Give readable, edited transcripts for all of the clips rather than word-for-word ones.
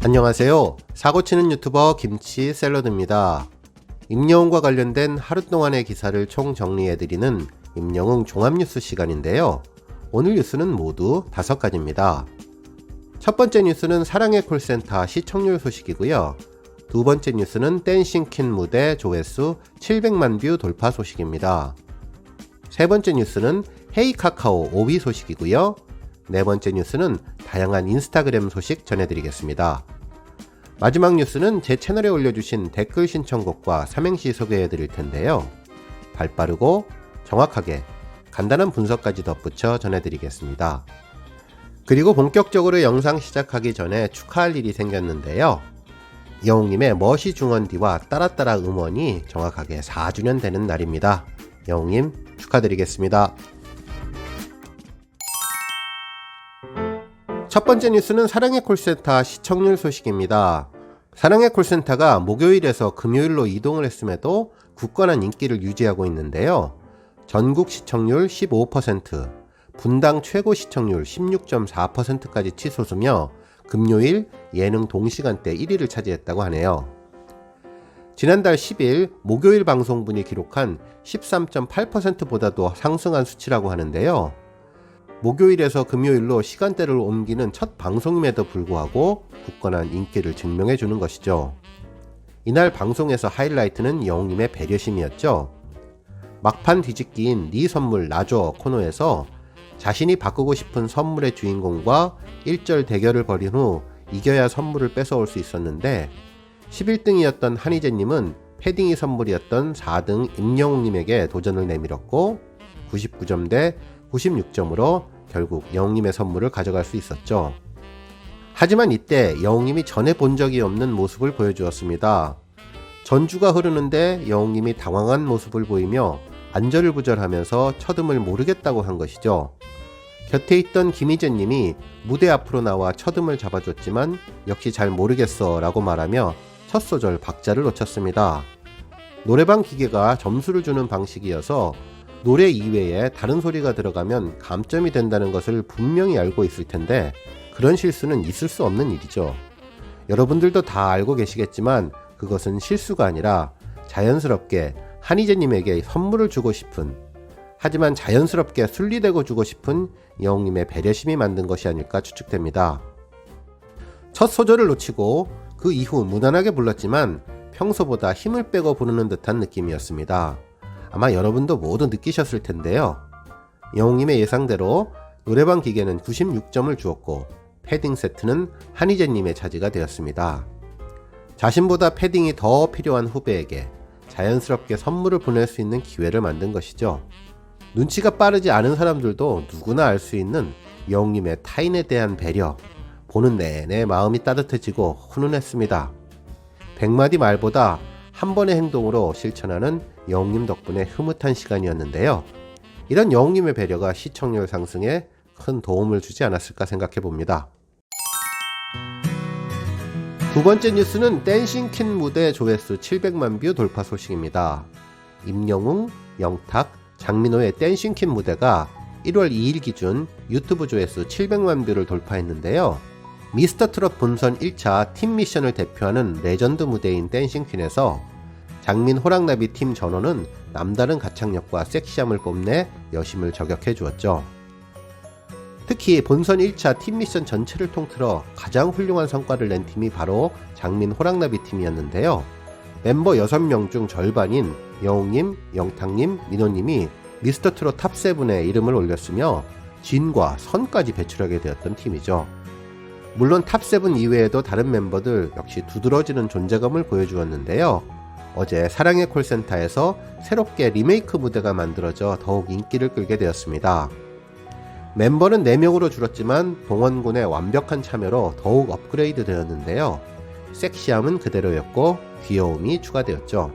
안녕하세요. 사고치는 유튜버 김치 샐러드입니다. 임영웅과 관련된 하루 동안의 기사를 총 정리해드리는 임영웅 종합뉴스 시간인데요. 오늘 뉴스는 모두 5가지입니다. 첫 번째 뉴스는 사랑의 콜센터 시청률 소식이고요. 두 번째 뉴스는 댄싱퀸 무대 조회수 700만 뷰 돌파 소식입니다. 세 번째 뉴스는 헤이카카오 5위 소식이고요. 네 번째 뉴스는 다양한 인스타그램 소식 전해드리겠습니다. 마지막 뉴스는 제 채널에 올려주신 댓글 신청곡과 삼행시 소개해드릴 텐데요. 발빠르고 정확하게 간단한 분석까지 덧붙여 전해드리겠습니다. 그리고 본격적으로 영상 시작하기 전에 축하할 일이 생겼는데요. 영웅님의 머시 중원디와 따라따라 음원이 정확하게 4주년 되는 날입니다. 영웅님 축하드리겠습니다. 첫 번째 뉴스는 사랑의 콜센터 시청률 소식입니다. 사랑의 콜센터가 목요일에서 금요일로 이동을 했음에도 굳건한 인기를 유지하고 있는데요. 전국 시청률 15%, 분당 최고 시청률 16.4%까지 치솟으며 금요일 예능 동시간대 1위를 차지했다고 하네요. 지난달 10일 목요일 방송분이 기록한 13.8%보다도 상승한 수치라고 하는데요. 목요일에서 금요일로 시간대를 옮기는 첫 방송임에도 불구하고 굳건한 인기를 증명해 주는 것이죠. 이날 방송에서 하이라이트는 영웅님의 배려심이었죠. 막판 뒤집기인 네 선물 나줘 코너에서 자신이 바꾸고 싶은 선물의 주인공과 1절 대결을 벌인 후 이겨야 선물을 뺏어올 수 있었는데 11등이었던 한희재님은 패딩이 선물이었던 4등 임영웅님에게 도전을 내밀었고 99점 대 96점으로 결국 영웅님의 선물을 가져갈 수 있었죠. 하지만 이때 영웅님이 전에 본 적이 없는 모습을 보여주었습니다. 전주가 흐르는데 영웅님이 당황한 모습을 보이며 안절부절하면서 첫음을 모르겠다고 한 것이죠. 곁에 있던 김희재님이 무대 앞으로 나와 첫음을 잡아줬지만 역시 잘 모르겠어 라고 말하며 첫 소절 박자를 놓쳤습니다. 노래방 기계가 점수를 주는 방식이어서 노래 이외에 다른 소리가 들어가면 감점이 된다는 것을 분명히 알고 있을 텐데 그런 실수는 있을 수 없는 일이죠. 여러분들도 다 알고 계시겠지만 그것은 실수가 아니라 자연스럽게 한희재님에게 선물을 주고 싶은, 하지만 자연스럽게 순리대고 주고 싶은 영웅님의 배려심이 만든 것이 아닐까 추측됩니다. 첫 소절을 놓치고 그 이후 무난하게 불렀지만 평소보다 힘을 빼고 부르는 듯한 느낌이었습니다. 아마 여러분도 모두 느끼셨을 텐데요. 영웅님의 예상대로 노래방 기계는 96점을 주었고 패딩 세트는 한희재님의 차지가 되었습니다. 자신보다 패딩이 더 필요한 후배에게 자연스럽게 선물을 보낼 수 있는 기회를 만든 것이죠. 눈치가 빠르지 않은 사람들도 누구나 알 수 있는 영웅님의 타인에 대한 배려, 보는 내내 마음이 따뜻해지고 훈훈했습니다. 100마디 말보다 한 번의 행동으로 실천하는 영웅님 덕분에 흐뭇한 시간이었는데요. 이런 영웅님의 배려가 시청률 상승에 큰 도움을 주지 않았을까 생각해 봅니다. 두 번째 뉴스는 댄싱퀸 무대 조회수 700만 뷰 돌파 소식입니다. 임영웅, 영탁, 장민호의 댄싱퀸 무대가 1월 2일 기준 유튜브 조회수 700만 뷰를 돌파했는데요. 미스터트롯 본선 1차 팀 미션을 대표하는 레전드 무대인 댄싱퀸에서 장민 호랑나비 팀 전원은 남다른 가창력과 섹시함을 뽐내 여심을 저격해 주었죠. 특히 본선 1차 팀 미션 전체를 통틀어 가장 훌륭한 성과를 낸 팀이 바로 장민 호랑나비 팀이었는데요. 멤버 6명 중 절반인 영웅님, 영탁님, 민호님이 미스터트롯 탑7에 이름을 올렸으며 진과 선까지 배출하게 되었던 팀이죠. 물론 탑7 이외에도 다른 멤버들 역시 두드러지는 존재감을 보여주었는데요. 어제 사랑의 콜센터에서 새롭게 리메이크 무대가 만들어져 더욱 인기를 끌게 되었습니다. 멤버는 4명으로 줄었지만 동원군의 완벽한 참여로 더욱 업그레이드 되었는데요. 섹시함은 그대로였고 귀여움이 추가되었죠.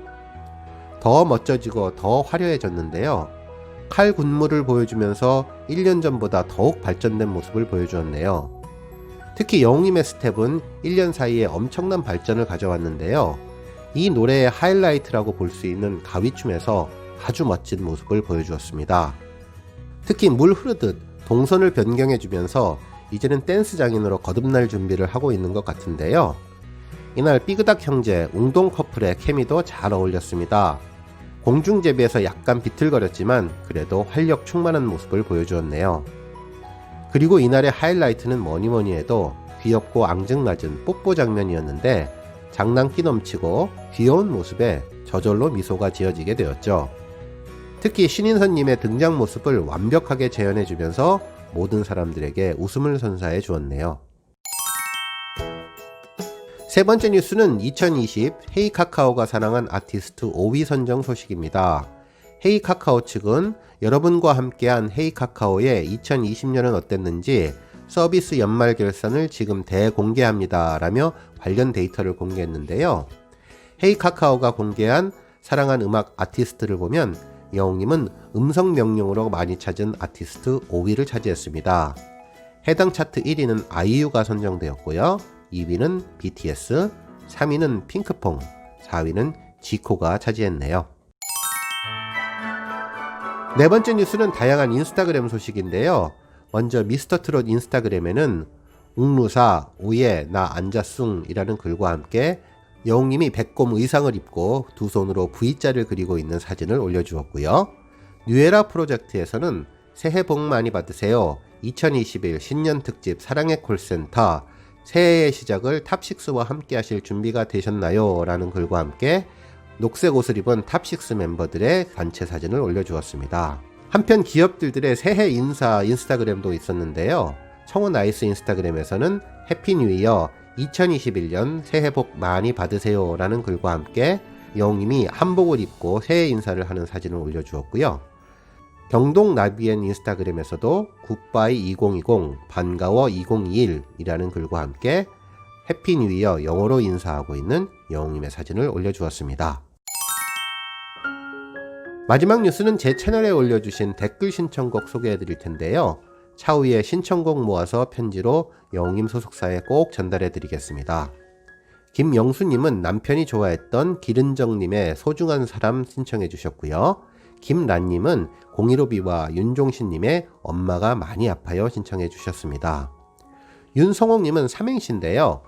더 멋져지고 더 화려해졌는데요. 칼 군무를 보여주면서 1년 전보다 더욱 발전된 모습을 보여주었네요. 특히 영웅님의 스텝은 1년 사이에 엄청난 발전을 가져왔는데요. 이 노래의 하이라이트라고 볼 수 있는 가위춤에서 아주 멋진 모습을 보여주었습니다. 특히 물 흐르듯 동선을 변경해주면서 이제는 댄스 장인으로 거듭날 준비를 하고 있는 것 같은데요. 이날 삐그닥 형제 웅동 커플의 케미도 잘 어울렸습니다. 공중제비에서 약간 비틀거렸지만 그래도 활력 충만한 모습을 보여주었네요. 그리고 이날의 하이라이트는 뭐니뭐니 해도 귀엽고 앙증맞은 뽀뽀 장면이었는데 장난기 넘치고 귀여운 모습에 저절로 미소가 지어지게 되었죠. 특히 신인선님의 등장 모습을 완벽하게 재현해주면서 모든 사람들에게 웃음을 선사해 주었네요. 세 번째 뉴스는 2020 헤이카카오가 사랑한 아티스트 5위 선정 소식입니다. 헤이카카오 측은 여러분과 함께한 헤이카카오의 2020년은 어땠는지 서비스 연말 결산을 지금 대공개합니다 라며 관련 데이터를 공개했는데요. 헤이카카오가 공개한 사랑한 음악 아티스트를 보면 영웅님은 음성 명령으로 많이 찾은 아티스트 5위를 차지했습니다. 해당 차트 1위는 아이유가 선정되었고요. 2위는 BTS, 3위는 핑크퐁, 4위는 지코가 차지했네요. 네 번째 뉴스는 다양한 인스타그램 소식인데요. 먼저 미스터트롯 인스타그램에는 웅루사, 오예, 나 앉았숭 이라는 글과 함께 영웅님이 백곰 의상을 입고 두 손으로 V자를 그리고 있는 사진을 올려주었고요. 뉴에라 프로젝트에서는 새해 복 많이 받으세요. 2021 신년 특집 사랑의 콜센터 새해의 시작을 탑6와 함께 하실 준비가 되셨나요? 라는 글과 함께 녹색 옷을 입은 탑6 멤버들의 단체 사진을 올려주었습니다. 한편 기업들의 새해 인사 인스타그램도 있었는데요. 청원 아이스 인스타그램에서는 해피 뉴 이어 2021년 새해 복 많이 받으세요 라는 글과 함께 영웅님이 한복을 입고 새해 인사를 하는 사진을 올려주었고요. 병동 나비엔 인스타그램에서도 굿바이 2020 반가워 2021 이라는 글과 함께 해피 뉴 이어 영어로 인사하고 있는 영웅님의 사진을 올려주었습니다. 마지막 뉴스는 제 채널에 올려주신 댓글 신청곡 소개해드릴 텐데요. 차후에 신청곡 모아서 편지로 영웅님 소속사에 꼭 전달해드리겠습니다. 김영수님은 남편이 좋아했던 기른정님의 소중한 사람 신청해주셨고요. 김란님은 015B와 윤종신님의 엄마가 많이 아파요 신청해주셨습니다. 윤성옥님은 삼행시인데요.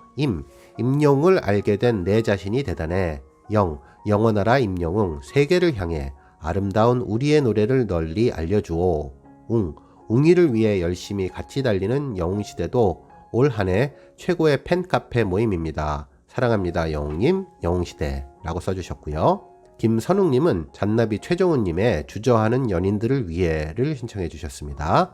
임영웅을 알게 된 내 자신이 대단해. 영원하라 임영웅 세계를 향해 아름다운 우리의 노래를 널리 알려주오. 웅이를 위해 열심히 같이 달리는 영웅시대도 올 한해 최고의 팬카페 모임입니다. 사랑합니다 영웅님 영웅시대 라고 써주셨고요. 김선웅님은 잔나비 최정훈님의 주저하는 연인들을 위해를 신청해 주셨습니다.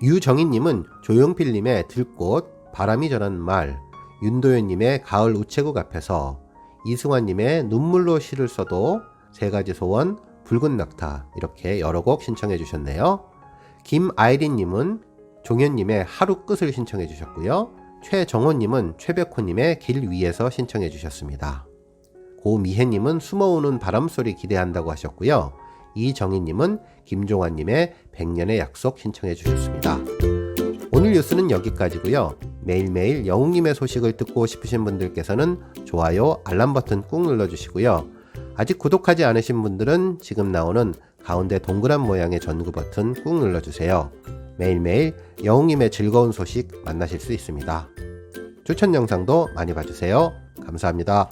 유정희님은 조용필님의 들꽃 바람이 전한 말, 윤도현님의 가을 우체국 앞에서, 이승환님의 눈물로 시를 써도, 세 가지 소원, 붉은 낙타 이렇게 여러 곡 신청해 주셨네요. 김아이린님은 종현님의 하루 끝을 신청해 주셨고요. 최정호님은 최백호님의 길 위에서 신청해 주셨습니다. 고미혜님은 숨어오는 바람소리 기대한다고 하셨고요. 이정희님은 김종환님의 100년의 약속 신청해 주셨습니다. 오늘 뉴스는 여기까지고요. 매일매일 영웅님의 소식을 듣고 싶으신 분들께서는 좋아요, 알람 버튼 꾹 눌러주시고요. 아직 구독하지 않으신 분들은 지금 나오는 가운데 동그란 모양의 전구 버튼 꾹 눌러주세요. 매일매일 영웅님의 즐거운 소식 만나실 수 있습니다. 추천 영상도 많이 봐주세요. 감사합니다.